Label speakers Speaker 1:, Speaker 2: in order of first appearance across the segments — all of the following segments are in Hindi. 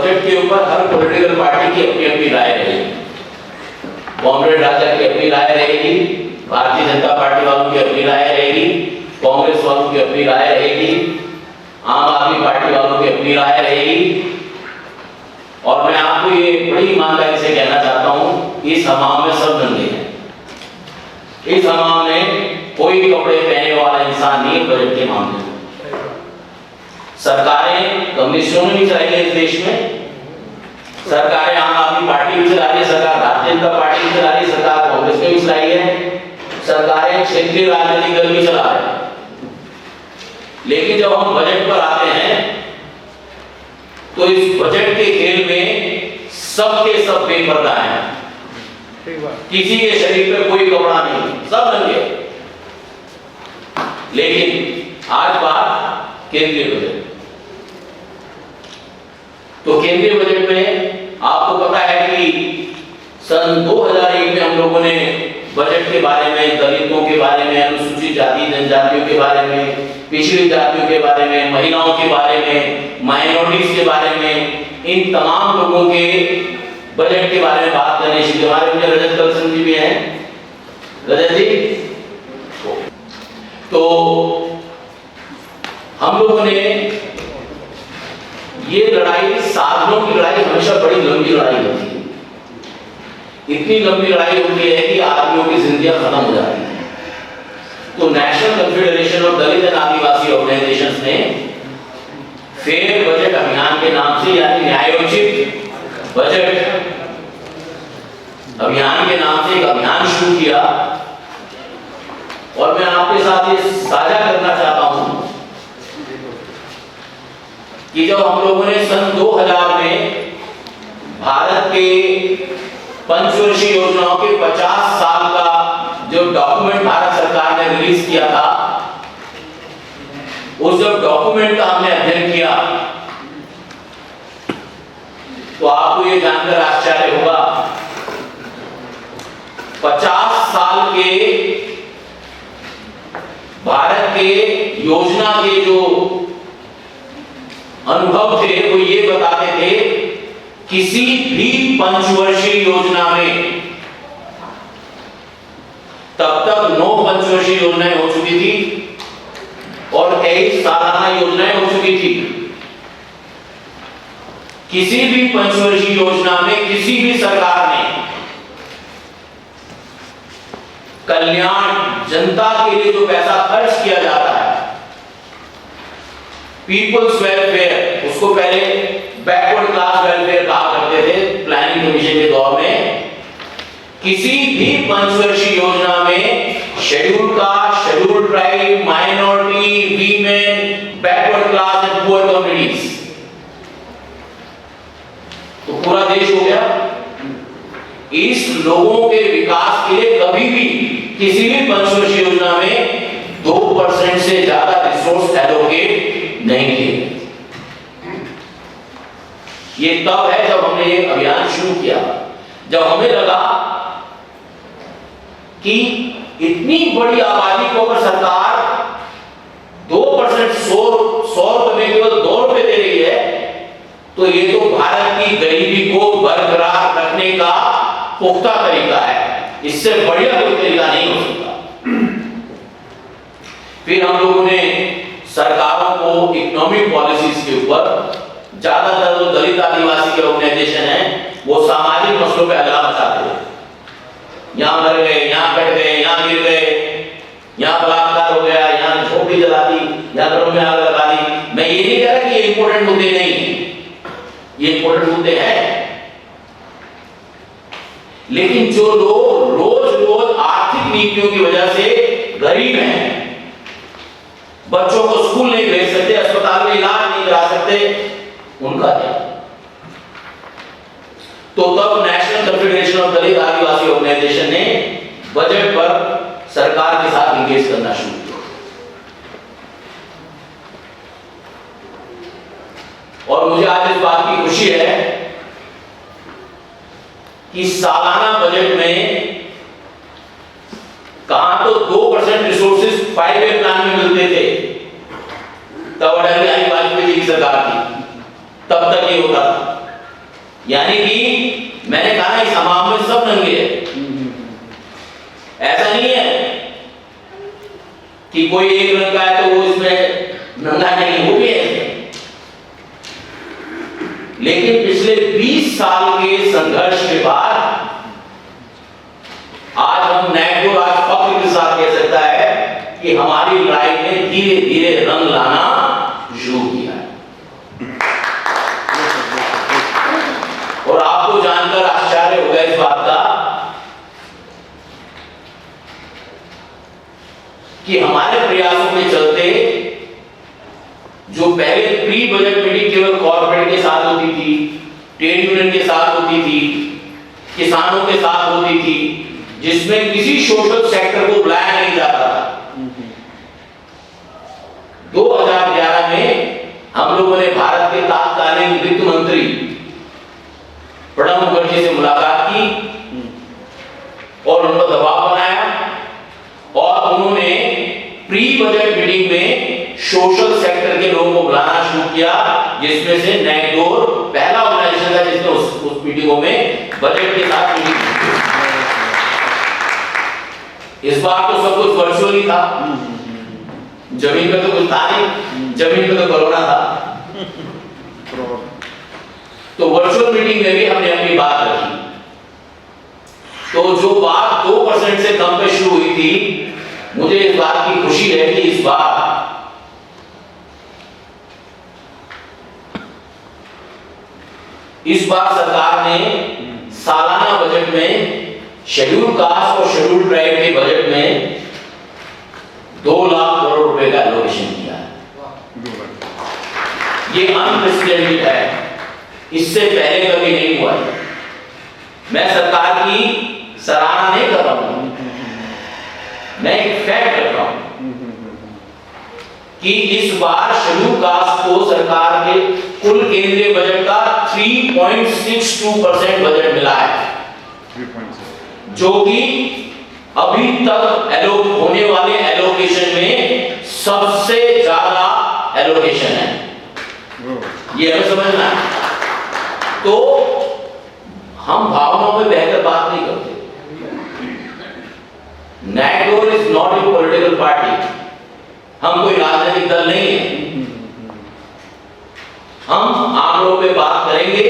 Speaker 1: बजट के ऊपर हर पॉलिटिकल पार्टी की अपनी अपनी राय रहेगी। कॉमरेड राजा की अपनी राय रहेगी, भारतीय जनता पार्टी वालों की अपनी राय रहेगी, कांग्रेस वालों की अपनी राय रहेगी, आम आदमी पार्टी वालों की अपनी राय रहेगी। और मैं आपको ये बड़ी ईमानदारी से कहना चाहता हूं, इस हमाम में सब नंगे हैं। इस हमाम में कोई भी कपड़े पहने वाला इंसान नहीं है। बजट के मामले में सरकारें कम्युनिस्टों ने भी चलाई है इस देश में, सरकारें आम आदमी पार्टी भी चला रही है, सरकार भारतीय जनता पार्टी भी चला रही है, सरकार कांग्रेस ने भी चलाई है, सरकारें क्षेत्रीय राजनीतिक दल भी चला रहे हैं। लेकिन जब हम बजट पर आते हैं तो इस बजट के खेल में सबके सब बेपर्दा हैं। किसी के शरीर पे कोई कपड़ा नहीं, सब नंगे। लेकिन आज बात केंद्रीय बजट। तो केंद्रीय बजट में आपको पता है कि सन 2001 में हम लोगों ने बजट के बारे में, दलितों के बारे में, अनुसूचित जाति जनजातियों के बारे में, पिछड़ी जातियों के बारे में, महिलाओं के बारे में, माइनॉरिटीज के बारे में, इन तमाम लोगों के बजट के बारे में बात करने चाहिए। हमारे मुझे रजत कलसन जी भी हैं, रजत जी। तो हम लोगों ने ये लड़ाई, साधनों की लड़ाई हमेशा बड़ी लंबी लड़ाई होती है। इतनी लंबी लड़ाई होती है कि आदमियों की जिंदगियां खत्म हो जाती हैं। तो national confederation of Dalit and Adivasi organisations ने फेयर बजट अभियान के नाम से, यानी न्यायोचित बजट अभियान के नाम से एक अभियान शुरू किया। और मैं आपके साथ ये साझा करना चाहता हूं कि जब हम लोगों ने सन 2000 में भारत के पंचवर्षीय योजनाओं के 50 साल का जो डॉक्यूमेंट भारत सरकार ने रिलीज किया था, उस जब डॉक्यूमेंट का हमने अध्ययन किया तो आपको ये जानकर आश्चर्य होगा, 50 साल के भारत के योजना के जो अनुभव थे वो ये बताते थे, किसी भी पंचवर्षीय योजना में, तब तक 9 पंचवर्षीय योजनाएं हो चुकी थी और 23 सालाना योजनाएं हो चुकी थी। किसी भी पंचवर्षीय योजना में किसी भी सरकार ने कल्याण, जनता के लिए जो पैसा खर्च किया जाता है, पीपल्स वेलफेयर, उसको पहले बैकवर्ड क्लास वेलफेयर कहा करते थे प्लानिंग कमीशन के दौर में, किसी भी पंचवर्षीय योजना में schedule caste, schedule tribe, minority, women, backward class and poor communities, तो पूरा देश हो गया। इस लोगों के विकास के लिए कभी भी किसी भी पंचवर्षीय योजना में 2% से ज्यादा रिसोर्स एलोकेट नहीं किए। ये तब है जब हमने ये अभियान शुरू किया, जब हमें लगा कि इतनी बड़ी आबादी को अगर सरकार 2% 100 रुपए में केवल 2 रुपए दे रही है, तो ये तो भारत की गरीबी को बरकरार रखने का पुख्ता तरीका है। इससे बढ़िया कोई तरीका नहीं हो सकता। फिर हम लोगों ने सरकारों को इकोनॉमिक पॉलिसीज के ऊपर, ज्यादातर जो दलित आदिवासी के ऑर्गेनाइजेशन हैं वो सामाजिक मसलों पे हल्ला मचाते थे। यहाँ मर गए, यहाँ कट गए, यहाँ गिर गए, यहाँ बलात्कार हो गया, यहाँ झोपड़ी जला दी, यहाँ घरों में आग लगा दी। मैं ये नहीं कह रहा कि ये इंपॉर्टेंट मुद्दे नहीं है, ये इंपॉर्टेंट मुद्दे हैं, लेकिन जो लोग रोज रोज आर्थिक नीतियों की वजह से गरीब हैं, बच्चों को स्कूल नहीं भेज सकते, अस्पताल में इलाज नहीं करा सकते, उनका क्या? तो तब national confederation of Dalit Adivasi organisation ने बजट पर सरकार के साथ इंगेज करना शुरू किया। और मुझे आज इस बात की खुशी है कि सालाना बजट में कहां तो 2% रिसोर्सेज 5 ईयर प्लान में मिलते थे, तब अटल बिहारी वाजपेयी जी की सरकार थी, तब तक ये होता था। यानी कि मैंने कहा इस हमाम में सब नंगे हैं। ऐसा नहीं है कि कोई एक रंग का है तो वो इसमें नंगा नहीं, वो भी है। लेकिन पिछले 20 साल के संघर्ष के बाद आज हम नैको आज फख्र के साथ कह सकता है कि हमारी लड़ाई ने धीरे धीरे रंग लाना शुरू किया है। और आपको जानकर आश्चर्य होगा इस बात का कि हमारे प्रयासों के चलते जो पहले प्री बजट मीटिंग केवल कॉर्पोरेट के साथ होती थी, ट्रेड यूनियन के साथ होती थी, किसानों के साथ होती थी, जिसमें किसी सोशल सेक्टर को बुलाया नहीं जाता था, 2011 में हम लोगों ने भारत के तत्कालीन वित्त मंत्री प्रणब मुखर्जी से मुलाकात की और उन पर दबाव बनाया और उन्होंने प्री बजट मीटिंग में सोशल सेक्टर के लोगों को बुलाना शुरू किया, जिसमें से नैगडोर पहला ऑर्गेनाइजेशन था जिसने उस मीटिंगों में बजट के साथ मीटिंग की। इस बार तो सब कुछ वर्चुअली था, जमीन पे तो कुछ था नहीं, जमीन पे तो कोरोना था। तो वर्चुअल मीटिंग में भी हमने अपनी बात रखी। तो जो बात 2% से कम पे शुरू हुई थी, मुझे इस बात की खुशी है कि इस बार सरकार ने सालाना बजट में शेड्यूल कास्ट और शेड्यूल ट्राइब के बजट में 2 लाख करोड़ रुपए का एलोकेशन किया है। ये अनप्रेसिडेंटेड है, इससे पहले कभी नहीं हुआ है। मैं सरकार की सराहना नहीं कर रहा हूं, मैं एक फैक्ट रख रहा हूं कि इस बार शेड्यूल कास्ट को सरकार के कुल केंद्रीय बजट का 3.62% बजट मिला है, जो कि अभी तक होने वाले एलोकेशन में सबसे ज्यादा एलोकेशन है। ये हमें समझना है। तो हम भावनाओं में बहकर बात नहीं करते। नैगडोर is not a political party, हम कोई राजनीतिक दल नहीं है। हम आंकड़ों पे बात करेंगे,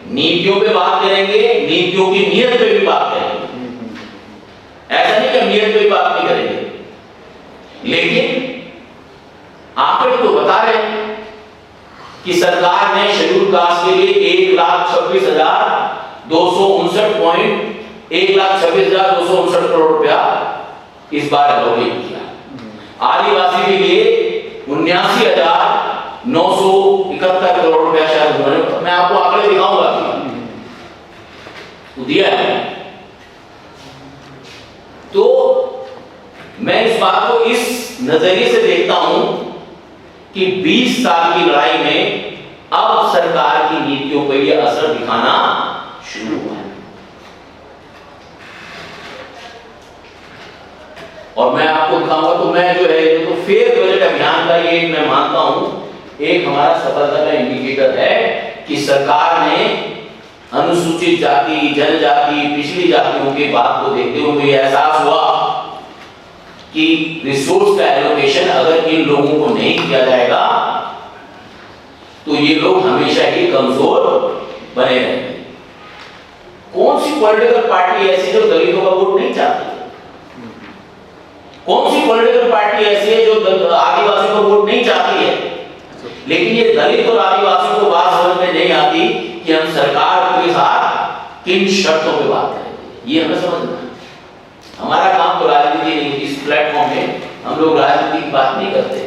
Speaker 1: नीतियों पे बात करेंगे, नीतियों की नीयत पे भी बात करेंगे। ऐसा नहीं कि हम नीयत पे भी बात नहीं करेंगे, लेकिन आंकड़े तो बता रहे हैं कि सरकार ने शेड्यूल कास्ट के लिए 1,26,259 करोड़ रुपया इस बार एलोकेट किया। आदिवासी के लिए 79,971 करोड़ रुपया शायद उन्होंने, मैं आपको आंकड़े दिखाऊंगा, तो दिया है। तो मैं इस बात को इस नजरिए से देखता हूं कि 20 साल की लड़ाई में अब सरकार की नीतियों पर यह असर दिखाना शुरू हुआ है। और मैं आपको दिखाऊंगा, तो मैं जो है तो फेयर बजट अभियान का ये मैं मानता हूं एक हमारा सफलता का इंडिकेटर है कि सरकार ने अनुसूचित जाति, जनजाति, पिछड़ी जातियों की बात को देखते हुए एहसास हुआ कि रिसोर्स का एलोकेशन अगर इन लोगों को नहीं किया जाएगा तो ये लोग हमेशा ही कमजोर बने रहेंगे। कौन सी पॉलिटिकल पार्टी ऐसी जो दलितों का वोट नहीं चाहती? कौन सी पॉलिटिकल पार्टी ऐसी है जो आदिवासी को वोट नहीं चाहती है? लेकिन ये दलित और आदिवासियों को बात समझ में नहीं आती कि हम सरकार के साथ किन शर्तों पे बात करेंगे। ये हमें समझना है। हमारा काम तो राजनीति नहीं, इस प्लेटफॉर्म में हम लोग राजनीति की बात नहीं करते।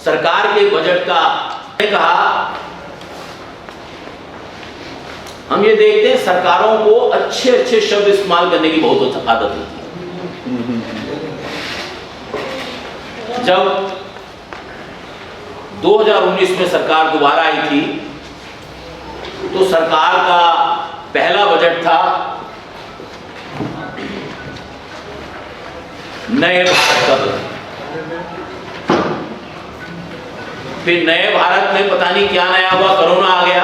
Speaker 1: सरकार के बजट का कहा, हम ये देखते हैं सरकारों को अच्छे अच्छे शब्द इस्तेमाल करने की बहुत आदत होती है। जब 2019 में सरकार दोबारा आई थी तो सरकार का पहला बजट था नए भारत का बजट। फिर नए भारत में पता नहीं क्या नया हुआ, कोरोना आ गया,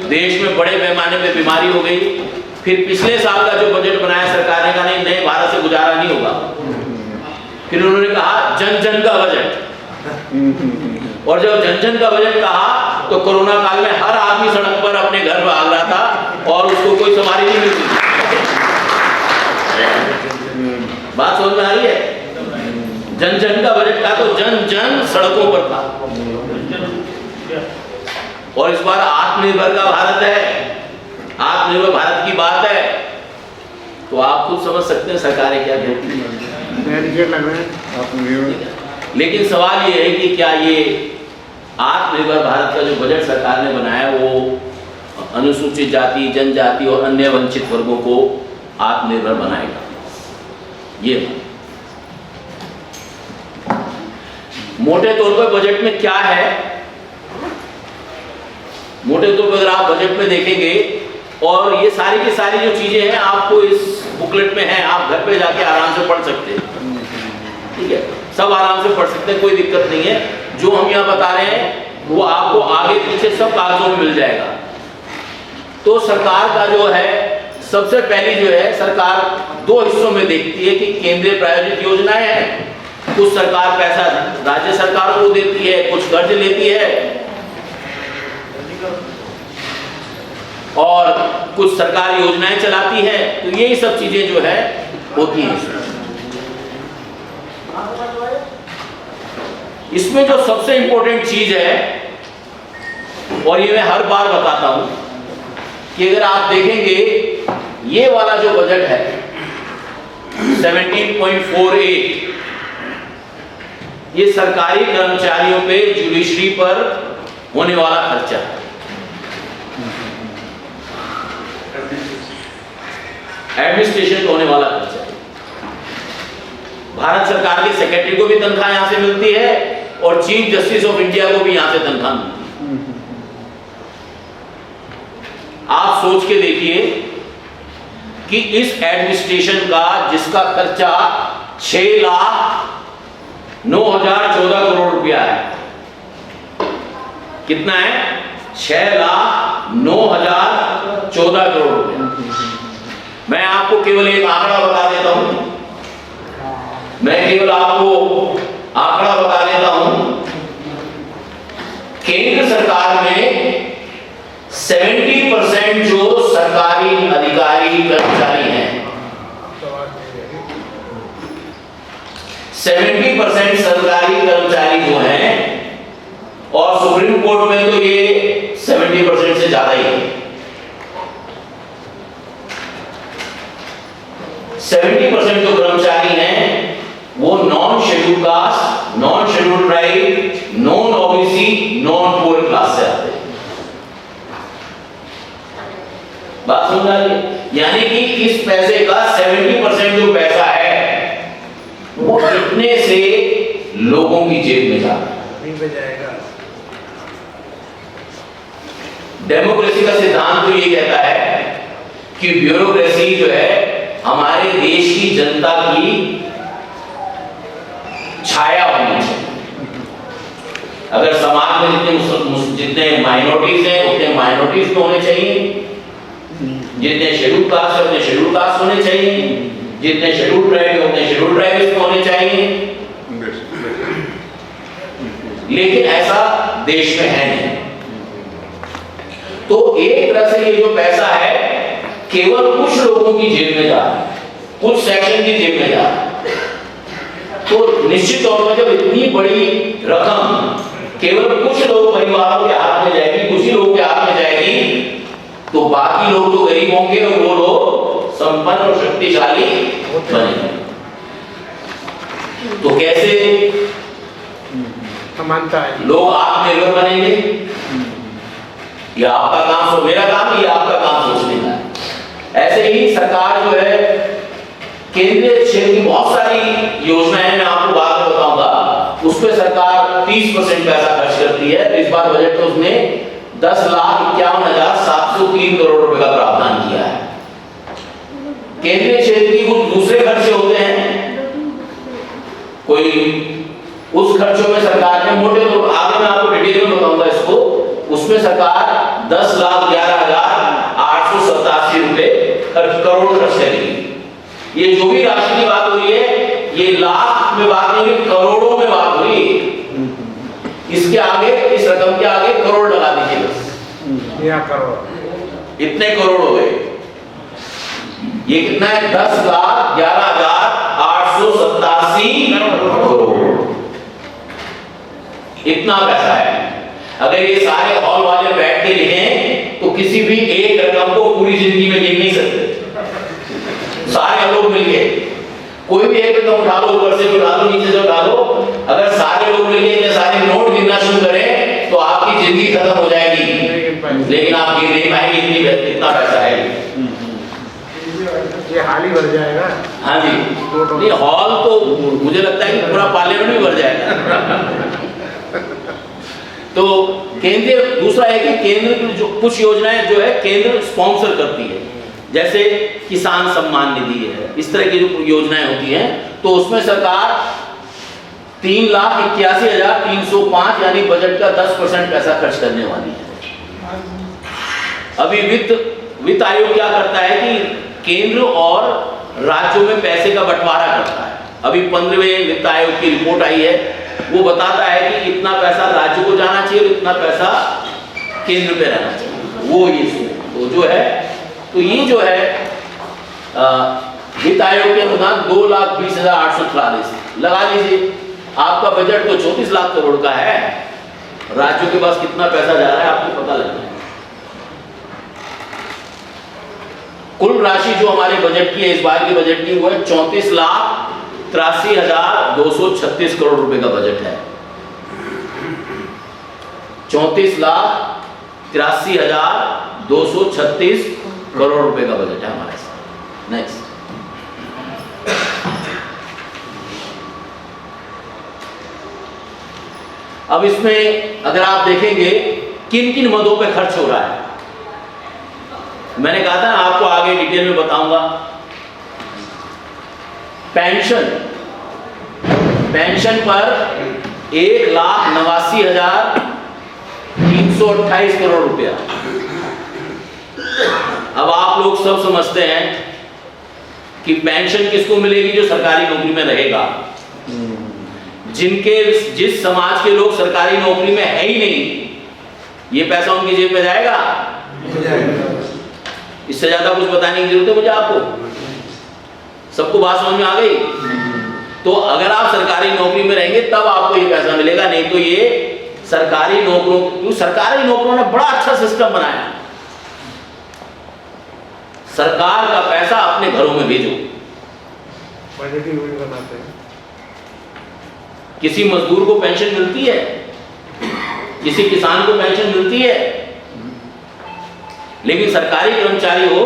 Speaker 1: देश में बड़े पैमाने पे बीमारी हो गई। फिर पिछले साल का जो बजट बनाया सरकार ने कहा नहीं, नए भारत से गुजारा नहीं होगा। फिर उन्होंने कहा जन जन का बजट, और जब जन जन का बजट कहा तो कोरोना काल में हर आदमी सड़क पर अपने घर भाग रहा था और उसको कोई सवारी नहीं मिलती। बात समझ में आ रही है? जन जन का बजट था तो जन जन सड़कों पर था। और इस बार आत्मनिर्भर का भारत है, आत्मनिर्भर भारत की बात है, तो आप खुद समझ सकते हैं सरकारें क्या कहती हैं। लेकिन सवाल ये है कि क्या ये आत्मनिर्भर भारत का जो बजट सरकार ने बनाया वो अनुसूचित जाति, जनजाति और अन्य वंचित वर्गों को आत्मनिर्भर बनाएगा? ये मोटे तौर पर बजट में क्या है, मोटे तौर पर अगर आप बजट में देखेंगे, और ये सारी की सारी जो चीजें हैं आपको इस बुकलेट में हैं, आप घर पे जाके आराम से पढ़ सकते हैं, ठीक है, सब आराम से पढ़ सकते हैं, कोई दिक्कत नहीं है। जो हम यहाँ बता रहे हैं वो आपको आगे पीछे सब कागजों में मिल जाएगा। तो सरकार का जो है, सबसे पहली जो है, सरकार दो हिस्सों में देखती है कि केंद्रीय प्रायोजित योजनाएं हैं, कुछ सरकार पैसा राज्य सरकारों को देती है, कुछ कर्ज लेती है, और कुछ सरकार योजनाएं चलाती है। तो यही सब चीजें जो है होती हैं। इसमें जो सबसे इंपॉर्टेंट चीज है, और ये मैं हर बार बताता हूं, कि अगर आप देखेंगे ये वाला जो बजट है 17.48, ये सरकारी कर्मचारियों पे जुडिशरी पर होने वाला खर्चा है। एडमिनिस्ट्रेशन को होने वाला खर्चा है। भारत सरकार के सेक्रेटरी को भी तनख्वाह यहां से मिलती है और चीफ जस्टिस ऑफ इंडिया को भी यहां से तनख्वाह मिलती है। आप सोच के देखिए कि इस एडमिनिस्ट्रेशन का जिसका खर्चा 6,09,014 करोड़ रुपया है, कितना है? 6,09,014 करोड़ रुपया। मैं आपको केवल एक आंकड़ा बता देता हूं, मैं केवल आपको आंकड़ा बता देता हूं। केंद्र सरकार में 70% जो सरकारी अधिकारी कर्मचारी हैं, 70% सरकारी कर्मचारी जो हैं, और सुप्रीम कोर्ट में तो ये 70% से ज्यादा ही है। 70% जो कर्मचारी हैं वो non schedule caste, non schedule tribe, non OBC, non poor class से आते हैं। बात समझ आ रही है? यानी कि इस पैसे का 70% जो पैसा है वो कितने से लोगों की जेब में जाता है। डेमोक्रेसी का सिद्धांत तो ये कहता है कि ब्यूरोक्रेसी जो है हमारे देश की जनता की छाया होनी चाहिए। अगर समाज में जितने माइनॉरिटीज हैं उतने माइनॉरिटीज तो होने चाहिए, जितने शेड्यूल कास्ट है उतने शेड्यूल कास्ट होने चाहिए, जितने शेड्यूल ट्राइब है उतने शेड्यूल ट्राइब्स होने चाहिए। लेकिन ऐसा देश में है नहीं। तो एक तरह से ये जो पैसा है केवल कुछ लोगों की जेब में जा रहा है, कुछ सेक्शन की जेब में जा रहा है। तो निश्चित तौर पर जब इतनी बड़ी रकम केवल कुछ लोग परिवारों के हाथ में जाएगी, कुछ ही लोगों के हाथ में जाएगी, तो बाकी लोग तो गरीब होंगे और वो लोग संपन्न और शक्तिशाली बनेंगे। तो कैसे
Speaker 2: समानता है,
Speaker 1: लोग आत्मनिर्भर बनेंगे? ये आपका काम, मेरा काम, ये आपका काम सोचने का है। ऐसे ही सरकार जो है केंद्रीय क्षेत्र की बहुत सारी योजनाएं, मैं आपको बाद में बताऊंगा, उस पर सरकार 30% पैसा खर्च करती है। इस बार बजट में उसने 10,51,703 करोड़ रुपए का प्रावधान किया है। केंद्रीय क्षेत्र की कुछ दूसरे खर्चे होते हैं, कोई उस खर्चों में सरकार ने मोटे तौर आगे मैं आपको डिटेल में बताऊंगा इसको, उसमें सरकार 10,11,887 रुपए करोड़ खर्च करेगी। ये जो भी राशि की बात हो रही है ये लाख में बात नहीं हुई, करोड़ों में बात हुई। इसके आगे, इस रकम के आगे करोड़ लगा दीजिए बस,
Speaker 2: या करोड़,
Speaker 1: इतने करोड़ हो गए। ये कितना है? 10,11,887 करोड़, इतना पैसा है। अगर ये सारे हॉल वाले बैठ के लिखें तो किसी भी एक रकम को पूरी जिंदगी में गिन नहीं सकते। सारे लोग मिलके कोई भी एक रकम उठा लो, ऊपर से उठा लो, नीचे से उठा लो, अगर सारे लोग मिलके सारे नोट गिनना शुरू करें तो आपकी जिंदगी खत्म हो जाएगी, लेकिन आप गिन नहीं पाएंगे, इतना पैसा है।
Speaker 2: ये हाल ही भर जाएगा।
Speaker 1: हाँ जी, नहीं हॉल तो मुझे लगता है कि पूरा पार्लियामेंट भी भर जाएगा। तो केंद्रीय, दूसरा है कि केंद्र की जो कुछ योजनाएं जो है केंद्र स्पॉन्सर करती है, जैसे किसान सम्मान निधि है, इस तरह की जो योजनाएं होती हैं, तो उसमें सरकार 3,81,305 यानी बजट का 10% पैसा खर्च करने वाली है। अभी वित्त आयोग क्या करता है कि केंद्र और राज्यों में पैसे का बंटवारा करता है। अभी 15वें वित्त आयोग की रिपोर्ट आई है, वो बताता है कि इतना पैसा राज्य को जाना चाहिए और इतना पैसा केंद्र पे रहना चाहिए। वो ये तो जो है, तो ये जो है वित्त आयोग के अनुदान 2,20,843 लगा लीजिए। आपका बजट तो 34 लाख करोड़ का है, राज्यों के पास कितना पैसा जा रहा है आपको पता लग जाएगा। कुल राशि जो हमारे बजट की है, इस बार के बजट की, वो है 34,83,236 करोड़ रुपए का बजट है। 34,83,236 करोड़ रुपए का बजट है हमारे साथ। नेक्स्ट, अब इसमें अगर आप देखेंगे किन किन मदों पे खर्च हो रहा है, मैंने कहा था आपको आगे डिटेल में बताऊंगा। पेंशन पर 1,89,328 करोड़ रुपया। अब आप लोग सब समझते हैं कि पेंशन किसको मिलेगी? जो सरकारी नौकरी में रहेगा। जिस समाज के लोग सरकारी नौकरी में है ही नहीं, ये पैसा उनकी जेब में जाएगा? इससे ज्यादा कुछ बताने की जरूरत है मुझे आपको? सबको बात समझ में आ गई? तो अगर आप सरकारी नौकरी में रहेंगे तब आपको ये पैसा मिलेगा, नहीं तो ये सरकारी नौकरों ने बड़ा अच्छा सिस्टम बनाया। सरकार का पैसा अपने घरों में भेजो।
Speaker 2: बजट ही वही बनाते हैं।
Speaker 1: किसी मजदूर को पेंशन मिलती है, किसी किसान को पेंशन मिलती है, लेकिन सरकारी कर्मचारी हो,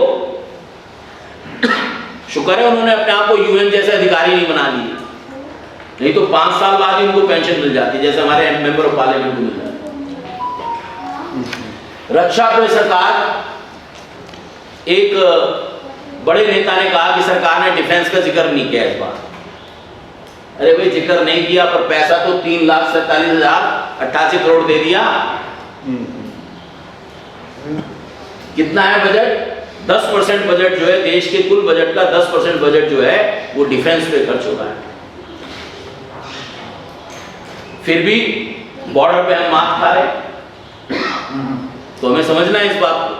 Speaker 1: शुक्र है उन्होंने अपने आप को यूएन जैसे अधिकारी नहीं बना लिए, नहीं तो 5 साल बाद ही उनको पेंशन मिल जाती, जैसे हमारे मेंबर ऑफ पार्लियामेंट को मिल जाती। रक्षा पे सरकार, एक बड़े नेता ने कहा कि सरकार ने डिफेंस का जिक्र नहीं किया इस बार। अरे भाई, जिक्र नहीं किया पर पैसा तो 3,47,088 करोड़ दे दिया। कितना है बजट? 10% बजट जो है देश के कुल बजट का 10% बजट जो है वो डिफेंस पे खर्च हो रहा है। फिर भी बॉर्डर पे हम मात खा रहे, तो हमें समझना है इस बात को।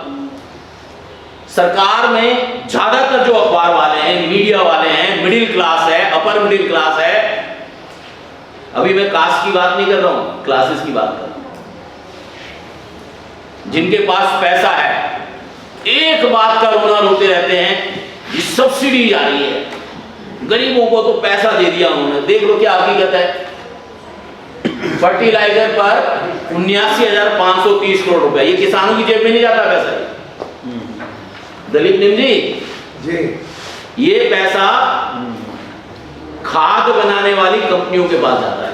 Speaker 1: सरकार में ज्यादातर जो अखबार वाले हैं, मीडिया वाले हैं, मिडिल क्लास है, अपर मिडिल क्लास है। अभी मैं कास्ट की बात नहीं कर रहा हूं, क्लासेस की बात कर रहा हूं। जिनके पास पैसा है, एक बात का रोना रोते रहते हैं, ये सब्सिडी जा रही है, गरीबों को तो पैसा दे दिया उन्होंने। देख लो क्या हकीकत है। फर्टिलाइजर पर 79,530 करोड़ रुपए, ये किसानों की जेब में नहीं जाता पैसा। दलीप निम जी, ये पैसा खाद बनाने वाली कंपनियों के पास जाता है।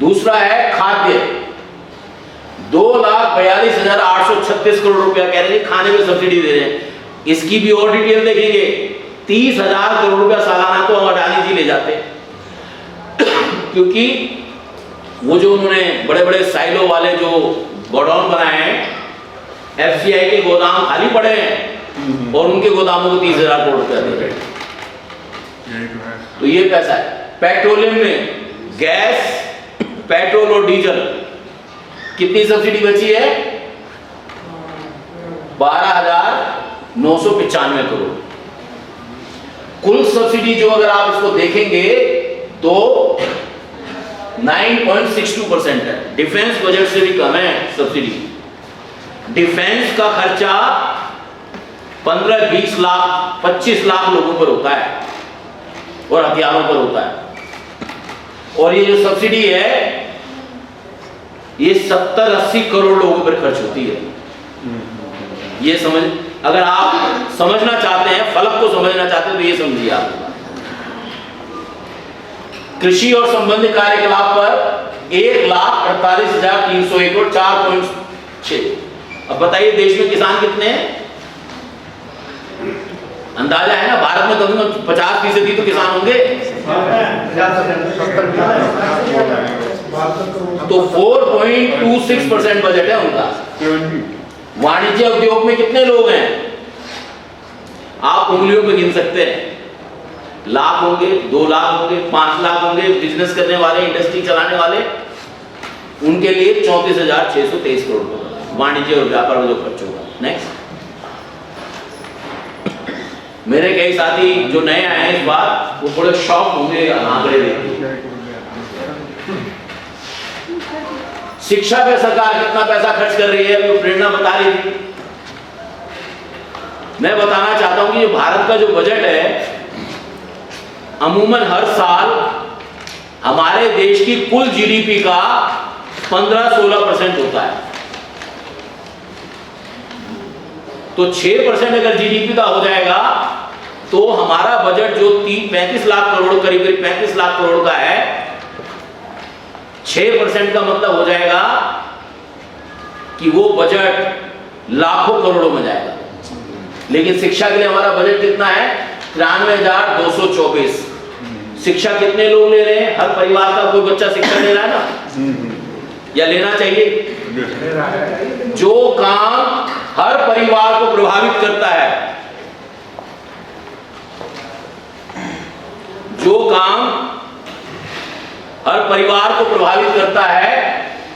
Speaker 1: दूसरा है खाद्य, 2,42,836 करोड़ रुपया कह रहे हैं खाने में सब्सिडी दे रहे हैं। इसकी भी और डिटेल देखेंगे 30,000 करोड़ रुपया सालाना तो अडानी जी ले जाते, क्योंकि वो जो उन्होंने बड़े बड़े साइलो वाले जो गोडाउन बनाए हैं, FCI के गोदाम खाली पड़े हैं और उनके गोदामों को 30,000 करोड़ रुपया दे रहे हैं। तो ये पैसा है। पेट्रोलियम में गैस, पेट्रोल और डीजल कितनी सब्सिडी बची है? 12,995 करोड़। कुल सब्सिडी जो अगर आप इसको देखेंगे तो 9.62% है। डिफेंस बजट से भी कम है सब्सिडी। डिफेंस का खर्चा 15-20 लाख 25 लाख लोगों पर होता है और हथियारों पर होता है, और ये जो सब्सिडी है ये 70-80 करोड़ लोगों पर खर्च होती है। ये समझ, अगर आप समझना चाहते हैं, फलक को समझना चाहते हैं तो ये समझिए आप। कृषि और संबंधित कार्यकलाप पर 1,48,301 करोड़, 4.6। अब बताइए देश में किसान कितने हैं? अंदाजा है ना, भारत में कम से कम 50% तो किसान होंगे। तो 4.26% बजट है उनका। वाणिज्य उद्योग में कितने लोग हैं? आप उंगलियों पे गिन सकते हैं। लाख होंगे, 2 लाख होंगे, 5 लाख होंगे। बिजनेस करने वाले, इंडस्ट्री चलाने वाले, उनके लिए 34,623 करोड़ रुपए वाणिज्य और व्यापार में जो खर्च होगा। नेक्स्ट, मेरे कई साथी जो नए आए हैं इस बार, वो थोड़े शॉक होंगे आंकड़े देख के। शिक्षा पे सरकार कितना पैसा खर्च कर रही है, अभी प्रेरणा बता रही थी। मैं बताना चाहता हूं कि ये भारत का जो बजट है, अमूमन हर साल हमारे देश की कुल GDP का 15-16% होता है। तो 6% अगर GDP का हो जाएगा तो हमारा बजट जो 35 लाख करोड़, करीब 35 लाख करोड़ का है, 6% का मतलब हो जाएगा कि वो बजट लाखों करोड़ों में जाएगा। लेकिन शिक्षा के लिए हमारा बजट कितना है? 93,224। शिक्षा कितने लोग ले रहे हैं? हर परिवार का कोई बच्चा शिक्षा ले रहा है ना, या लेना चाहिए? जो काम हर परिवार को प्रभावित करता है, जो काम हर परिवार को प्रभावित करता है,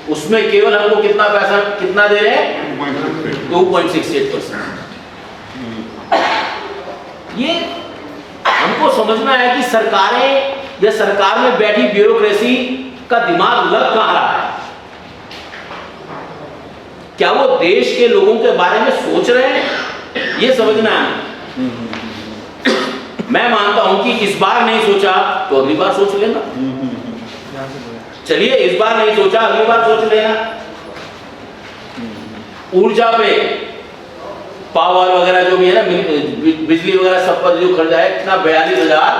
Speaker 1: उसमें केवल हमको कितना पैसा, कितना दे रहे हैं? 2.68%। ये हमको समझना है कि सरकारें या सरकार में बैठी ब्यूरोक्रेसी का दिमाग लग कहां रहा है। क्या वो देश के लोगों के बारे में सोच रहे हैं? ये समझना है। मैं मानता हूं कि इस बार नहीं सोचा तो अगली बार सोच लेना। चलिए, इस बार नहीं सोचा, अगली बार सोच लेना। ऊर्जा पे, पावर वगैरह जो भी है ना, बिजली वगैरह सब पर जो खर्चा है, कितना 42,000।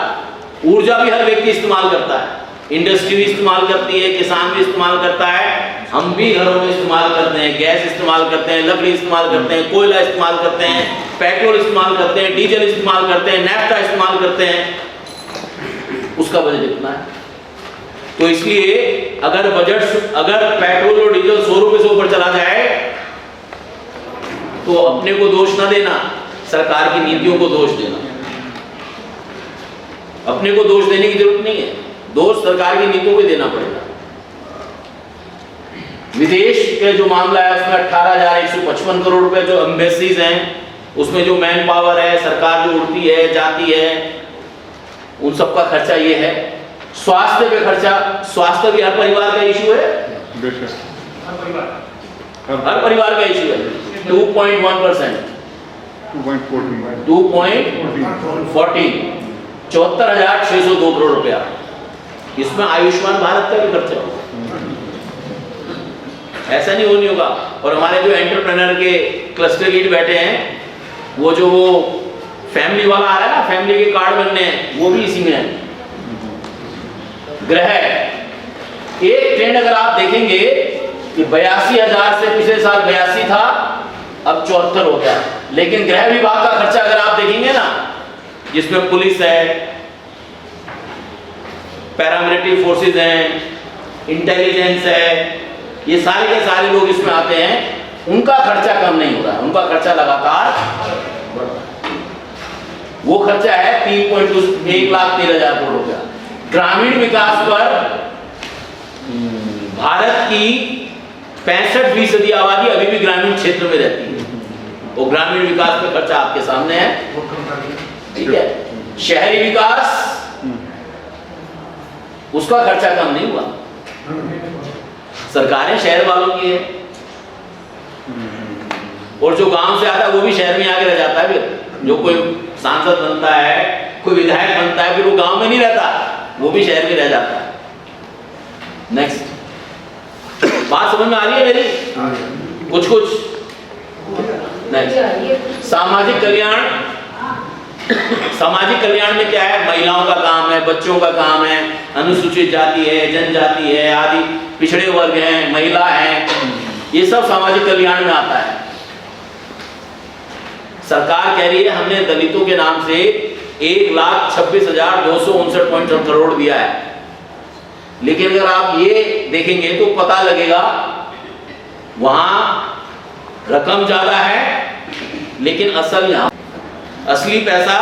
Speaker 1: ऊर्जा भी हर व्यक्ति इस्तेमाल करता है, इंडस्ट्री भी इस्तेमाल करती है, किसान भी इस्तेमाल करता है, हम भी घरों में इस्तेमाल करते हैं। गैस इस्तेमाल करते हैं, लकड़ी इस्तेमाल करते हैं, कोयला इस्तेमाल करते हैं, पेट्रोल इस्तेमाल करते हैं, डीजल इस्तेमाल करते हैं, नैफ्ता इस्तेमाल करते हैं। उसका बजट इतना है। तो इसलिए अगर पेट्रोल और डीजल 100 रुपए से ऊपर चला जाए तो अपने को दोष ना देना, सरकार की नीतियों को दोष देना। अपने को दोष देने की जरूरत नहीं है, दोष सरकार की नीतियों को देना पड़ेगा। विदेश के जो मामला है उसमें 18,155 करोड़ रुपए जो एम्बेसीज हैं, उसमें जो मैन पावर है, सरकार जो उड़ती है जाती है, उन सब का खर्चा ये है। स्वास्थ्य पे खर्चा, स्वास्थ्य भी हर परिवार का इशू है, हर परिवार का इशू है। 2.1%, 2.14, 74,602 करोड़ रुपया। इसमें आयुष्मान भारत का भी खर्चा होगा, ऐसा नहीं होगा। और हमारे जो एंटरप्रेन्योर के क्लस्टर लीड बैठे हैं, वो जो वो फैमिली वाला आ रहा है ना, फैमिली के कार्ड बनने हैं, वो भी इसी में है। ग्रह, एक ट्रेंड अगर आप देखेंगे कि 82,000 से पिछले साल 82 था, अब 74 हो गया। लेकिन गृह विभाग का खर्चा अगर आप देखेंगे ना जिसमें पुलिस है, पैरामिलिट्री फोर्सेस हैं, इंटेलिजेंस है, ये सारे के सारे लोग इसमें आते हैं, उनका खर्चा कम नहीं हो रहा है, उनका खर्चा लगातार बढ़ रहा है। वो खर्चा है 1,13,000 करोड़ रुपया। ग्रामीण विकास पर भारत की 65% आबादी अभी भी ग्रामीण क्षेत्र में रहती है, वो ग्रामीण विकास पे खर्चा आपके सामने है, ठीक है। शहरी विकास, उसका खर्चा कम नहीं हुआ, सरकारें शहर वालों की है, और जो गांव से आता है वो भी शहर में आके रह जाता है। फिर जो कोई सांसद बनता है, कोई विधायक बनता है, फिर वो गांव में नहीं रहता, वो भी शहर में रह जाता है। नेक्स्ट, बात समझ में आ रही है मेरी? कुछ नेक्स्ट, सामाजिक कल्याण। सामाजिक कल्याण में क्या है? महिलाओं का काम है, बच्चों का काम है, अनुसूचित जाति है, जनजाति है, आदि पिछड़े वर्ग हैं, महिला हैं, ये सब सामाजिक कल्याण में आता है। सरकार कह रही है हमने दलितों के नाम से 1,26,259 करोड़ दिया है, लेकिन अगर आप ये देखेंगे तो पता लगेगा वहां रकम ज्यादा है, लेकिन असली पैसा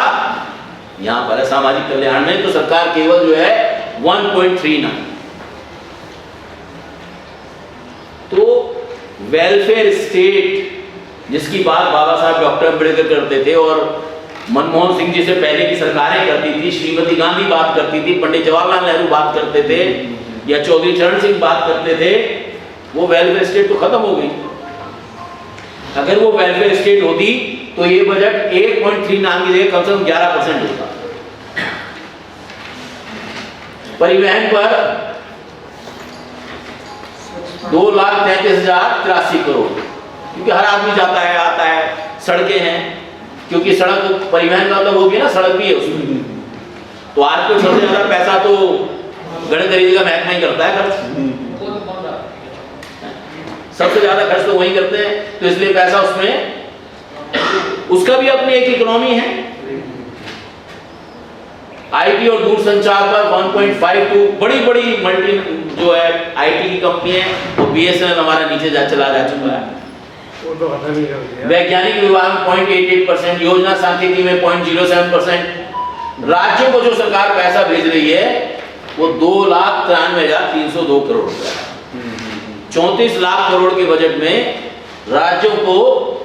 Speaker 1: यहां पर है सामाजिक कल्याण में। तो सरकार केवल जो है 1.39, तो वेलफेयर स्टेट जिसकी बात बाबा साहब डॉक्टर अम्बेडकर करते थे और मनमोहन सिंह जी से पहले की सरकारें करती थी, श्रीमती गांधी बात करती थी, पंडित जवाहरलाल नेहरू बात करते थे, या चौधरी चरण सिंह बात करते थे, वो वेलफेयर स्टेट तो खत्म हो गई। अगर वो वेलफेयर स्टेट होती तो ये बजट 1.39 की जगह कम से कम 11% होता। परिवहन पर 2,33,083 करोड़, क्योंकि हर आदमी जाता है आता है, सड़कें हैं, क्योंकि सड़क परिवहन का मतलब होगी ना, सड़क भी है उसमें, तो आज को सबसे ज्यादा पैसा तो गण खरीदी का महकमा ही करता है खर्च, सबसे ज्यादा खर्च तो वही करते हैं, तो इसलिए पैसा उसमें, उसका भी अपनी एक इकोनॉमी है। आईटी और दूरसंचार पर 1.52, बड़ी बड़ी मल्टी जो है आईटी की कंपनी है, वो बीएसएनएल हमारा नीचे चला जा चुका है।
Speaker 2: वो तो खत्म ही कर दिया।
Speaker 1: वैज्ञानिक विभाग में 0.88%, योजना सांख्यिकी में 0.07%। राज्यों को जो सरकार पैसा भेज रही है वो 2,93,302 करोड़ रुपया है। 34 लाख करोड़ के बजट में राज्यों को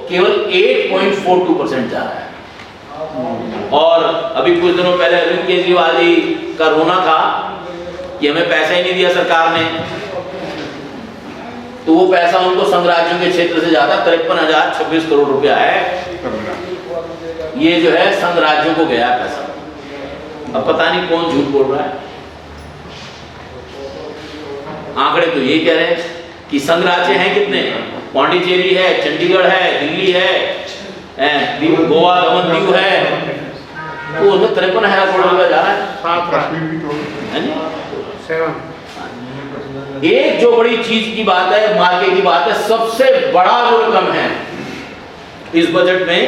Speaker 1: केवल 8.42% जा रहा है। और अभी कुछ दिनों पहले अरविंद केजरीवाल जी का रोना था कि हमें पैसा ही नहीं दिया सरकार ने, तो वो पैसा उनको संघ राज्यों के क्षेत्र से ज्यादा 53,026 करोड़ रुपया है, ये जो है संघ राज्यों को गया पैसा। अब पता नहीं कौन झूठ बोल रहा है, आंकड़े तो यही कह रहे हैं कि संघ राज्य हैं कितने, पौंडीचेरी है, चंडीगढ़ है, दिल्ली है, गोवा दमन दीव है, तो उनमें 53,000 करोड़ रुपया जा रहा है। एक जो बड़ी चीज की बात है, मार्के की बात है, सबसे बड़ा जो रकम है इस बजट में,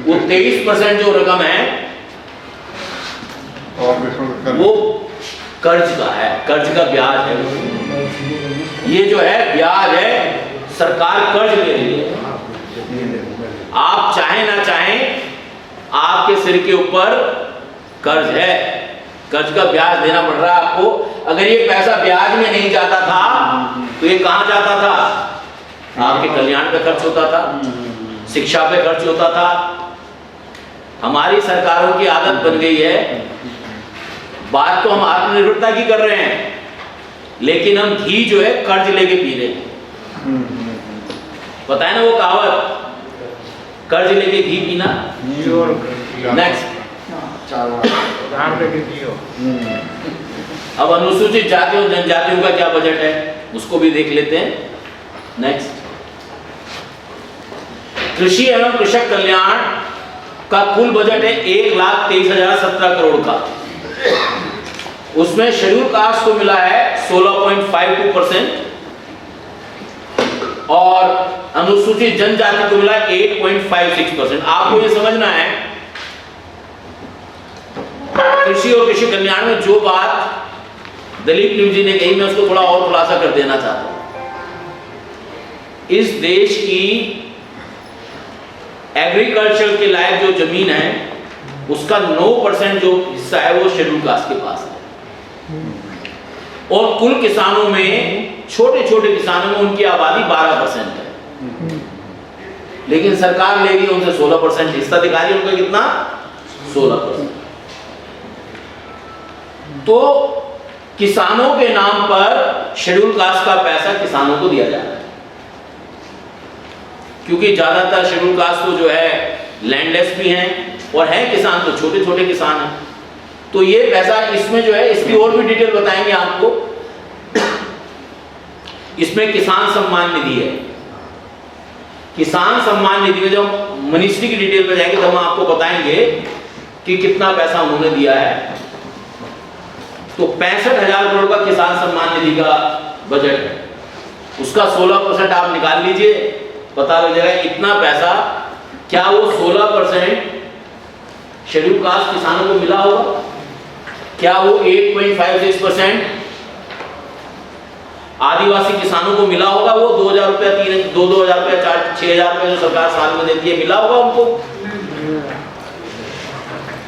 Speaker 1: वो 23% जो रकम है वो कर्ज का है, कर्ज का ब्याज है। ये जो है ब्याज है, सरकार कर्ज ले रही है। आप चाहे ना चाहें, आपके सिर के ऊपर कर्ज है, कर्ज का ब्याज देना पड़ रहा है आपको। अगर ये पैसा ब्याज में नहीं जाता था तो ये कहां जाता था? आपके कल्याण पे खर्च होता था, शिक्षा पे खर्च होता था। हमारी सरकारों की आदत बन गई है, बात तो हम आत्मनिर्भरता की कर रहे हैं, लेकिन हम घी जो है कर्ज लेके पी रहे हैं। पता है ना वो कहावत, कर्ज लेके घी पीना। नेक्स्ट, अब अनुसूचित जातियों और जनजातियों का क्या बजट है उसको भी देख लेते हैं। नेक्स्ट, कृषि एवं कृषक कल्याण का कुल बजट है 1,23,017 करोड़ का। उसमें शेड्यूल कास्ट को मिला है 16.52% और अनुसूचित जनजाति को मिला 8.56%। आपको ये समझना है कृषि और कृषि कल्याण में जो बात दलीप निम जी ने कही, मैं उसको थोड़ा और खुलासा कर देना चाहता हूं। इस देश की एग्रीकल्चर के लायक जो जमीन है उसका 9% जो हिस्सा है वो शेड्यूल कास्ट के पास है, और कुल किसानों में छोटे छोटे किसानों में उनकी आबादी 12% है, लेकिन सरकार ले रही है उनसे 16%, हिस्साधिकारी उनका कितना 16%। तो किसानों के नाम पर शेड्यूल कास्ट का पैसा किसानों को दिया जा रहा है, क्योंकि ज्यादातर शेड्यूल कास्ट तो जो है लैंडलेस भी हैं और हैं किसान तो छोटे छोटे किसान हैं। तो ये पैसा इसमें जो है, इसकी और भी डिटेल बताएंगे आपको। इसमें किसान सम्मान निधि है। किसान सम्मान निधि में जब मिनिस्ट्री की डिटेल पे जाएंगे तो हम आपको बताएंगे कि कितना पैसा उन्होंने दिया है। तो 65,000 करोड़ का किसान सम्मान निधि का बजट है, उसका 16% आप निकाल लीजिए, पता लग जाएगा इतना पैसा। क्या वो 16% शेड्यूल कास्ट किसानों को मिला होगा? क्या वो 8.56% आदिवासी किसानों को मिला होगा? वो 2,000 रुपया, 2,000 रुपया, 6,000 रुपया जो सरकार साल में देती है, मिला होगा उनको?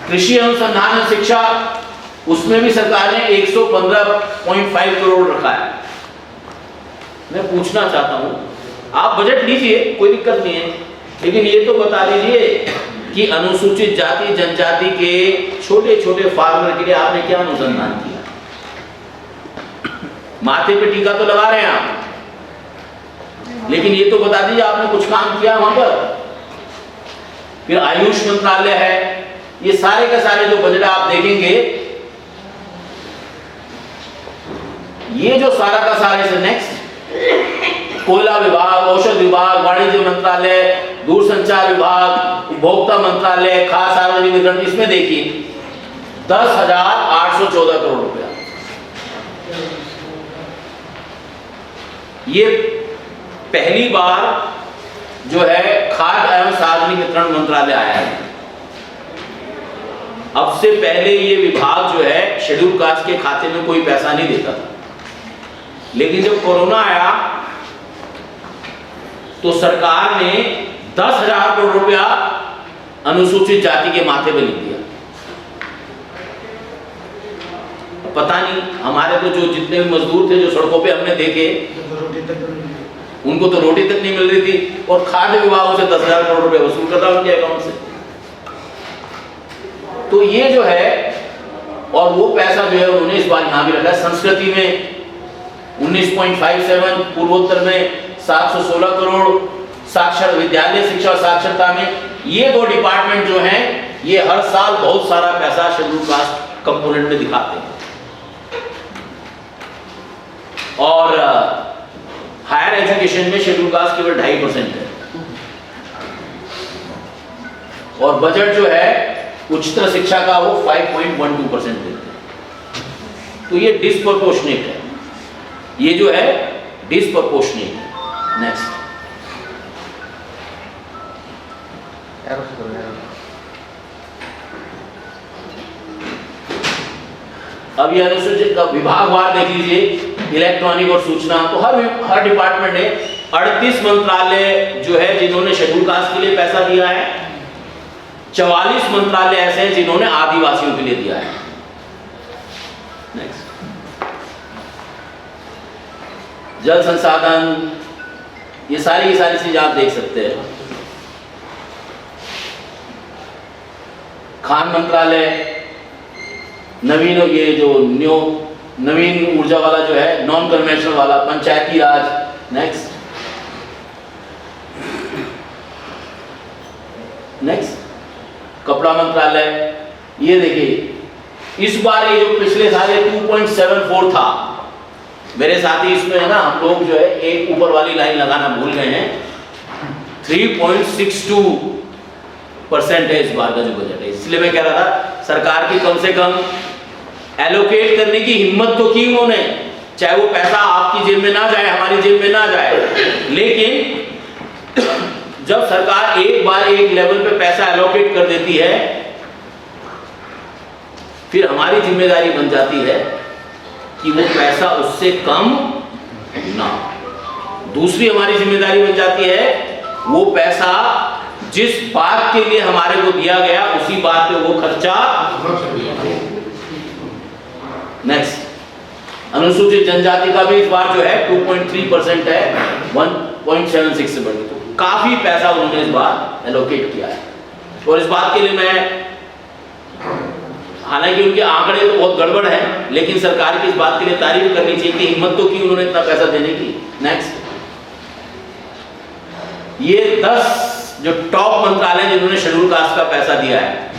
Speaker 1: कृषि अनुसंधान और शिक्षा, उसमें भी सरकार ने 115.5 करोड़ रखा है। मैं पूछना चाहता हूं, आप बजट लीजिए, कोई दिक्कत नहीं है, लेकिन ये तो बता दीजिए कि अनुसूचित जाति जनजाति के छोटे छोटे फार्मर के लिए आपने क्या अनुसंधान किया? माथे पे टीका तो लगा रहे हैं आप, लेकिन ये तो बता दीजिए आपने कुछ काम किया वहां पर? फिर आयुष मंत्रालय है, ये सारे के सारे जो बजट आप देखेंगे, ये जो सारा का सारा है, नेक्स्ट कोयला विभाग, औषध विभाग, वाणिज्य मंत्रालय, दूरसंचार विभाग, उपभोक्ता मंत्रालय, खाद्य सार्वजनिक वितरण, इसमें देखिए 10,814 करोड़ रुपया। ये पहली बार जो है खाद्य एवं सार्वजनिक वितरण मंत्रालय आया है। अब से पहले ये विभाग जो है शेड्यूल कास्ट के खाते में कोई पैसा नहीं देता था, लेकिन जब कोरोना आया तो सरकार ने 10,000 करोड़ रुपया अनुसूचित जाति के माथे पे लिख दिया। पता नहीं, हमारे तो जो जितने भी मजदूर थे जो सड़कों पे हमने देखे, उनको तो रोटी तक नहीं मिल रही थी, और खाद्य विभाग उनसे 10,000 करोड़ रुपए वसूल कर रहा है उनके अकाउंट से। तो ये जो है, और वो पैसा जो है उन्होंने इस बार यहां भी रखा है। संस्कृति में 19.57, पूर्वोत्तर में 716 करोड़, साक्षर विद्यालय शिक्षा और साक्षरता में, ये दो डिपार्टमेंट जो हैं ये हर साल बहुत सारा पैसा शेड्यूल कास्ट कंपोनेंट में दिखाते हैं। और हायर एजुकेशन में शेड्यूल कास्ट केवल 2.5% है, और बजट जो है उच्चतर शिक्षा का वो 5.12% देते हैं। तो ये डिस्प्रोपोर्शनेट है, ये जो है डिस्प्रोपोर्शनेट है। नेक्स्ट, अब ये अनुसूचित विभागवार देख लीजिए, इलेक्ट्रॉनिक और सूचना, तो हर डिपार्टमेंट ने 38 मंत्रालय जो है जिन्होंने शेड्यूल कास्ट के लिए पैसा दिया है, 44 मंत्रालय ऐसे हैं जिन्होंने आदिवासियों के लिए दिया है। नेक्स्ट, जल संसाधन, ये सारी की सारी चीज आप देख सकते हैं। खान मंत्रालय, नवीन, ये जो नवीन ऊर्जा वाला जो है, नॉन कन्वेंशनल वाला, पंचायती राज। नेक्स्ट, कपड़ा मंत्रालय, ये देखिए इस बार ये जो पिछले साल 2.74 था, मेरे साथी इसमें है ना, हम लोग जो है एक ऊपर वाली लाइन लगाना भूल गए हैं, 3.62% है इस बार का जो बजट है। इसलिए मैं कह रहा था सरकार की कम से कम एलोकेट करने की हिम्मत तो की उन्होंने, चाहे वो पैसा आपकी जेब में ना जाए, हमारी जेब में ना जाए, लेकिन जब सरकार एक बार एक लेवल पे पैसा एलोकेट कर देती है, फिर हमारी जिम्मेदारी बन जाती है कि वो पैसा उससे कम ना। दूसरी हमारी जिम्मेदारी बन जाती है वो पैसा जिस बात के लिए हमारे को दिया गया उसी बात पे वो खर्चा। नेक्स्ट, अनुसूचित जनजाति का भी इस बार जो है 2.3% है, 1.76 से बढ़ गई, तो काफी पैसा उन्होंने इस बार एलोकेट किया है। और इस बात के लिए मैं, हालांकि उनके आंकड़े तो बहुत गड़बड़ है, लेकिन सरकार की इस बात के लिए तारीफ करनी चाहिए कि हिम्मत तो की उन्होंने इतना पैसा देने की। नेक्स्ट, ये 10 जो टॉप मंत्रालय जिन्होंने शेड्यूल कास्ट का पैसा दिया है,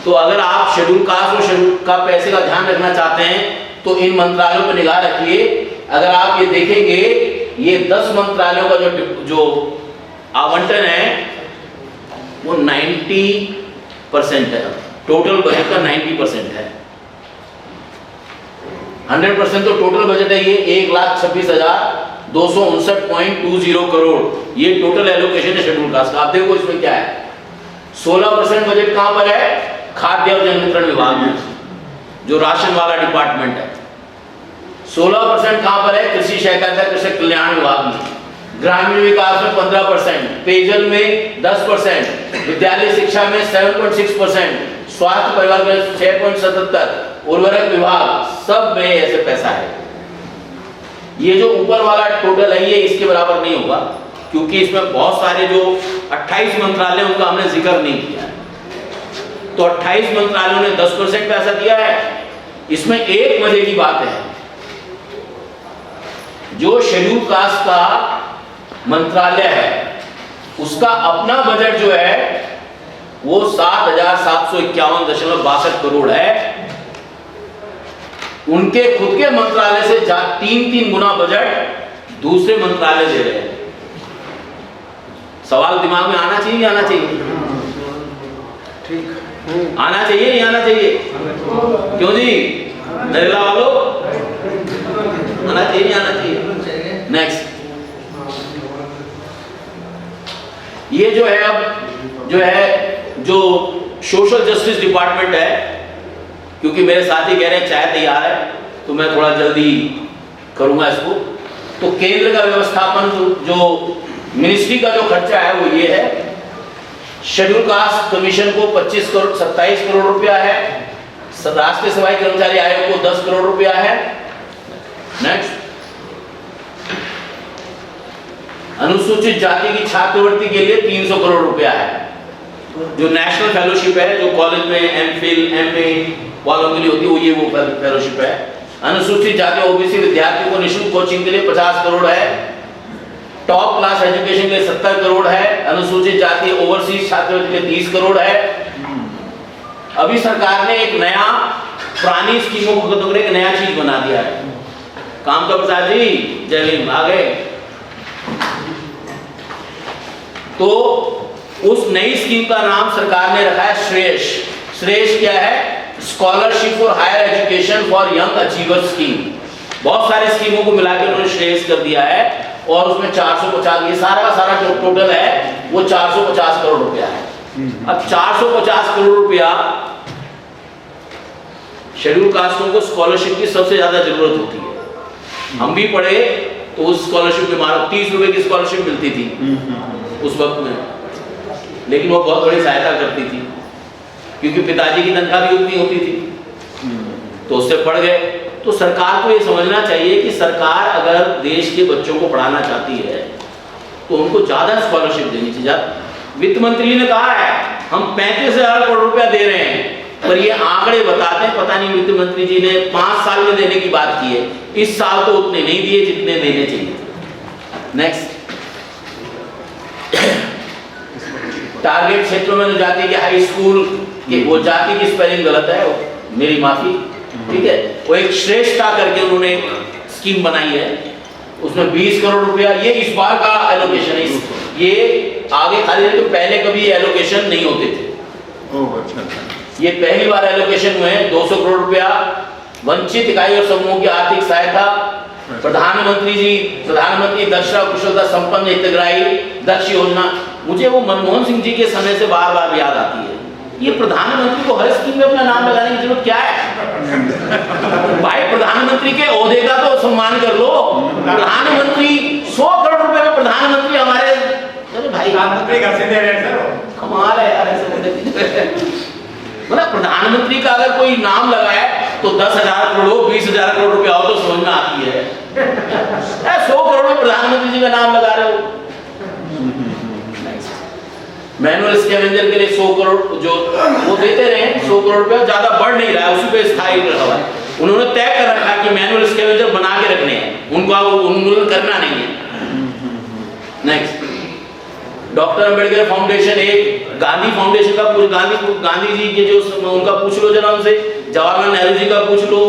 Speaker 1: तो अगर आप शेड्यूल कास्ट और शेड्यूल का पैसे का ध्यान रखना चाहते हैं तो इन मंत्रालयों पर निगाह रखिए। अगर आप ये देखेंगे, ये 10 मंत्रालयों का जो आवंटन है वो 90% है, टोटल बजट का 90% है। 100% तो टोटल बजट है ये 1,26,259.20 करोड़, ये टोटल एलोकेशन है शेड्यूल कास्ट का। आप देखो इसमें क्या है, 16% बजट कहां पर है, खाद्य और जन वितरण विभाग में, जो राशन वाला डिपार्टमेंट है। 16% कहां पर है, कृषि सहकारिता कृषक कल्याण विभाग में। ग्रामीण विकास में 15%, पेयजल में 10%, विद्यालय शिक्षा में 7.6%, स्वास्थ्य परिवार में 6.77, उर्वरक विभाग, सब में ऐसे पैसा है। ये जो ऊपर वाला टोटल है ये इसके बराबर नहीं होगा, क्योंकि इसमें बहुत सारे जो 28 मंत्रालय उनका हमने जिक्र नहीं किया है। तो 28 मंत्रालयों ने 10% पैसा दिया है। इसमें एक मजे की बात है, जो शेड्यूल कास्ट का मंत्रालय है उसका अपना बजट जो है वो 7,751.62 करोड़ है। उनके खुद के मंत्रालय से 3 गुना बजट दूसरे मंत्रालय दे रहे हैं। सवाल दिमाग में आना चाहिए, नहीं आना चाहिए? ठीक, आना चाहिए, नहीं आना चाहिए? क्यों जी नरेला वालों, आना चाहिए, नहीं आना चाहिए? नेक्स्ट, ये जो है अब जो सोशल जस्टिस डिपार्टमेंट है, क्योंकि मेरे साथी कह रहे हैं चाय तैयार है तो मैं थोड़ा जल्दी करूंगा इसको। तो केंद्र का व्यवस्थापन जो मिनिस्ट्री का जो खर्चा है वो ये है, शेड्यूल कास्ट कमीशन को 27 करोड़ रुपया है, राष्ट्रीय सेवाई कर्मचारी आयोग को 10 करोड़ रुपया है। नेक्स्ट, अनुसूचित जाति की छात्रवृत्ति के लिए 300 करोड़ रुपया है। जो नेशनल फेलोशिप है, जो कॉलेज में एमफिल एमए वालों के लिए होती है, वो फेलोशिप है। अनुसूचित जाति ओबीसी विद्यार्थियों को निःशुल्क कोचिंग के लिए 50 करोड़ है। टॉप क्लास एजुकेशन के लिए 70 करोड़ है। अनुसूचित जाति ओवरसीज छात्रवृत्ति के लिए 30 करोड़ है। अभी सरकार ने एक नया, पुरानी स्कीमों को खत्म करके एक नया चीज बना दिया है। काम का प्रसाद जी, जय भीम, आ गए। तो उस नई स्कीम का नाम सरकार ने रखा है श्रेयस। श्रेयस क्या है? Scholarship for higher education for young achievers scheme. बहुत सारे स्कीमों को मिलाकर उन्होंने श्रेयस कर दिया है, और उसमें 450, ये सारा का सारा जो टोटल है वो 450 करोड़ रुपया है। अब 450 करोड़ रुपया शेड्यूल कास्टों को स्कॉलरशिप की सबसे ज्यादा जरूरत होती है। हम भी पढ़े तो उस स्कॉलरशिप के मारे 30 रुपए की स्कॉलरशिप मिलती थी उस वक्त में, लेकिन वो बहुत बड़ी सहायता करती थी, क्योंकि पिताजी की तनख्वाह भी उतनी होती थी, तो उससे पढ़ गए। तो सरकार को ये समझना चाहिए कि सरकार अगर देश के बच्चों को पढ़ाना चाहती है तो उनको ज्यादा स्कॉलरशिप देनी चाहिए। वित्त मंत्री ने कहा है हम 35,000 करोड़ रुपया दे रहे हैं, पर ये आंकड़े बताते हैं, पता नहीं वित्त मंत्री जी ने 5 साल में देने की बात की है, इस साल तो उतने नहीं दिए जितने देने चाहिए। नेक्स्ट, टारगेट क्षेत्रों में जो जाति के हाई स्कूल के, वो जाति की स्पेलिंग गलत है, मेरी माफी, ठीक है। वो एक श्रेष्ठता करके उन्होंने स्कीम बनाई है, उसमें 20 करोड़ रुपया, ये इस बार का एलोकेशन है। ये आगे खाली तो पहले कभी एलोकेशन नहीं होते थे, ये पहली बार एलोकेशन हुए हैं। 200 करोड़ रुपया वंचित इकाई और समूहों की आर्थिक सहायता। प्रधानमंत्री दक्षता कुशलता संपन्न हितग्राही दक्ष योजना, मुझे वो मनमोहन सिंह जी के समय से बार बार याद आती है। ये प्रधानमंत्री को हर स्कीम में अपना नाम लगाने की जरूरत क्या है? भाई प्रधानमंत्री के ओहदे का तो सम्मान कर लो। प्रधानमंत्री 100 करोड़ रुपए में प्रधानमंत्री हमारे, अरे भाई
Speaker 2: प्रधानमंत्री घर से दे रहे हैं सर।
Speaker 1: कमाल है यार ऐसे बोलते। मतलब प्रधानमंत्री का अगर कोई नाम लगाए तो 10,000 करोड़ 20,000 करोड़ रुपया हो तो समझ में आती है। 100 करोड़ में प्रधानमंत्री जी का नाम लगा रहे हो। मैनुअल स्कैवेंजर के लिए 100 करोड़ जो वो देते रहे, 100 करोड़ रुपया ज्यादा बढ़ नहीं रहा है, उसी पे स्थायी रहा है। उन्होंने तय कर रखा कि मैनुअल स्कैवेंजर बना के रखने हैं, उनको उन्मूलन करना नहीं है। नेक्स्ट, डॉक्टर अंबेडकर फाउंडेशन, एक गांधी फाउंडेशन का पूछ, गांधी जी के जो उनका पूछ लो जरा उनसे, जवाहरलाल नेहरू जी का पूछ लो,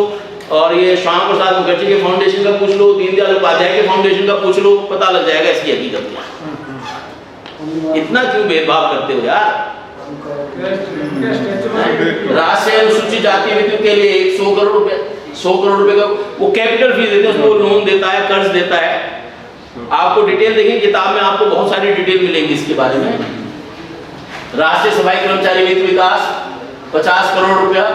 Speaker 1: और ये श्यामा प्रसाद मुखर्जी के फाउंडेशन का पूछ लो, दीनदयाल उपाध्याय के फाउंडेशन का पूछ लो, पता लग जाएगा इसकी हकीकत क्या। इतना क्यों भेदभाव करते हो यार? राष्ट्रीय अनुसूचित जाति व्यक्तियों के लिए 100 करोड़ रुपए, 100 करोड़ रुपए का वो कैपिटल फीस देते हैं, उसको लोन देता है, कर्ज देता है। आपको डिटेल देखें किताब में, आपको बहुत सारी डिटेल मिलेंगी इसके बारे में। राष्ट्रीय सफाई कर्मचारी वित्त विकास 50 करोड़ रुपया,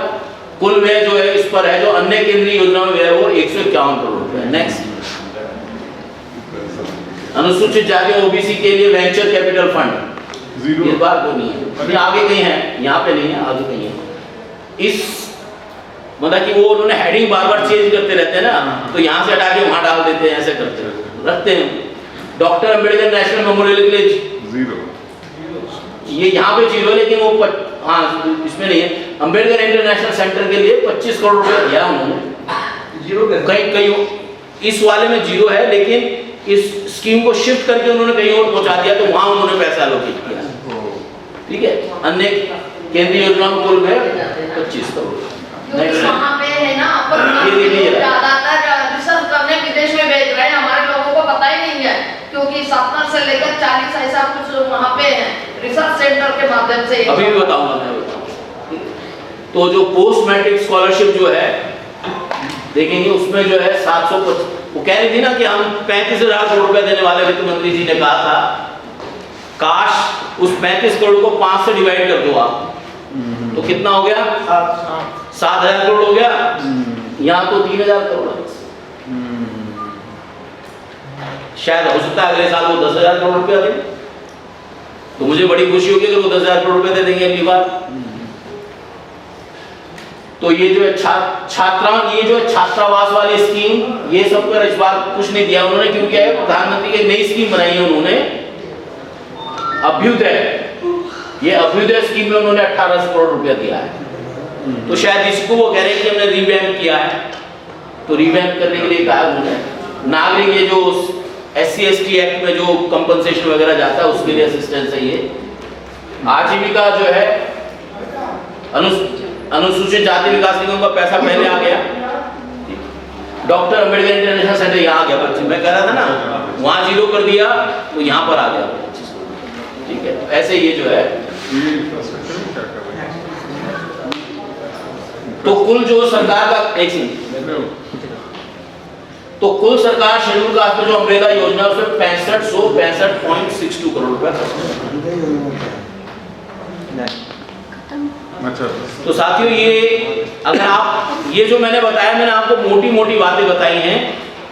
Speaker 1: कुल व्यय जो है इस पर है, जो अन्य केंद्रीय योजनाओं में व्यय वो 151 करोड़ रुपया। नेक्स्ट, अनुसूचित जाति ओबीसी के लिए वेंचर कैपिटल फंड, इस बार तो नहीं है, आगे कहीं है, यहाँ पे नहीं है, आगे कहीं है। इस मतलब कि वो उन्होंने हेडिंग बार बार चेंज करते रहते हैं ना, तो यहाँ से हटा के वहां डाल देते हैं, ऐसे करते रखते हैं। डॉक्टर अंबेडकर नेशनल मेमोरियल के लिए 0, ये यहाँ पे 0 लेकिन वो हाँ इसमें नहीं है। अंबेडकर इंटरनेशनल सेंटर के लिए 25 करोड़ रुपया दिया उन्होंने। कहीं इस वाले में 0 है, लेकिन इस स्कीम को शिफ्ट करके उन्होंने कहीं और पहुंचा दिया, तो वहां उन्होंने पैसा एलोकेट किया। ठीक है, अन्य केंद्रीय योजनाओं में कुल में 25 करोड़।
Speaker 3: वहाँ पे है ना, ज्यादातर रिसर्च करने विदेश में भेज रहे हैं, हमारे लोगों को पता ही नहीं है, क्योंकि 70 से लेकर 40 ऐसा कुछ वहाँ पे है रिसर्च सेंटर के माध्यम से।
Speaker 1: अभी भी बताऊंगा मैं। तो जो पोस्ट मैट्रिक स्कॉलरशिप जो है देखेंगे, उसमें जो है 750, वो कह रही थी ना कि हम 35,000 करोड़ रुपए देने वाले, वित्त मंत्री जी ने कहा था, काश उस 35 करोड़ को 5 से डिवाइड कर दो आप, तो कितना हो गया? 7,000 करोड़ हो गया। यहाँ तो 3,000 करोड़ है। शायद हो सकता है अगले साल वो 10,000 करोड़ रुपया दें, तो मुझे बड़ी खुशी होगी अगर वो 10,000 करोड़ रुपए दे देंगे अगली बार। तो ये जो है ये जो छात्रावास वाली स्कीम, ये सब पर इस बार कुछ नहीं दिया उन्होंने, क्योंकि प्रधानमंत्री की नई स्कीम बनाई है उन्होंने, अभ्युदय। ये अभ्युदय स्कीम में उन्होंने 1800 करोड़ रुपया दिया है। तो शायद इसको वो कह रहे हैं कि हमने रिवैम्प किया है, तो रिवैम्प करने के लिए कहा उन्होंने। नागरिक, ये जो SC/ST एक्ट में जो कंपनसेशन वगैरह जाता है उसके लिए असिस्टेंस है ये। आजीविका जो है अनुसूचित जाति विकास निगम का पैसा पहले आ गया। डॉक्टर अंबेडकर इंटरनेशनल सेंटर यहाँ आ गया, बच्चे मैं कह रहा था ना, वहाँ 0 कर दिया तो यहाँ पर आ गया। ठीक है, तो ऐसे ये जो है, तो कुल जो सरकार का तो कुल सरकार शेड्यूल कास्ट पर जो अम्ब्रेला योजना है उसमें 6562 करोड़ रुपए
Speaker 4: अच्छा।
Speaker 1: तो साथियों, ये अगर आप ये जो मैंने बताया, मैंने आपको मोटी मोटी बातें बताई हैं,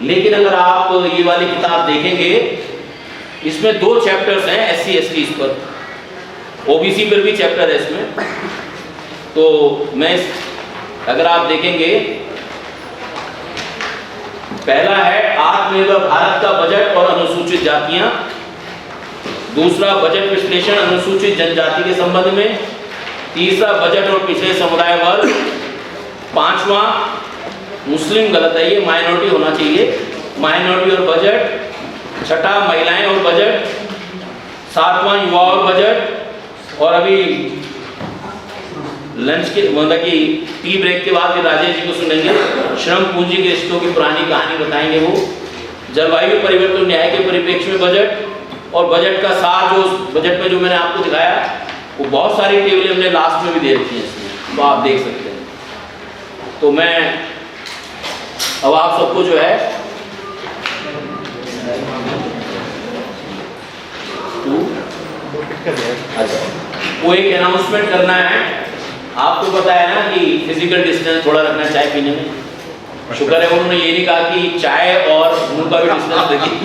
Speaker 1: लेकिन अगर आप ये वाली किताब देखेंगे, इसमें 2 चैप्टर्स हैं SC/ST पर, OBC पर भी चैप्टर है इसमें। तो मैं अगर आप देखेंगे, पहला है आत्मनिर्भर भारत का बजट और अनुसूचित जातियां, दूसरा बजट विश्लेषण अनुसूचित जनजाति के संबंध में, तीसरा बजट और पिछड़े समुदाय वर्ग, पांचवा मुस्लिम, गलत है ये, माइनॉरिटी होना चाहिए, माइनॉरिटी और बजट, छठा महिलाएं और बजट, सातवां युवा और बजट, और अभी लंच के मतलब कि टी ब्रेक के बाद राजेश जी को सुनेंगे, श्रम पूंजी के रिश्तों की पुरानी कहानी बताएंगे वो, जलवायु परिवर्तन न्याय के परिप्रेक्ष्य में बजट, और बजट का सार जो बजट में जो मैंने आपको दिखाया, वो बहुत सारी टेबलें हमने लास्ट में भी दे रखी हैं इसमें, तो आप देख सकते हैं। तो मैं अब आप सबको जो है अच्छा वो एक अनाउंसमेंट करना है। आपको पता है ना कि फिजिकल डिस्टेंस थोड़ा रखना चाय पीने में। शुक्र है उन्होंने ये नहीं कहा कि चाय और मुंह का भी डिस्टेंस रखिए।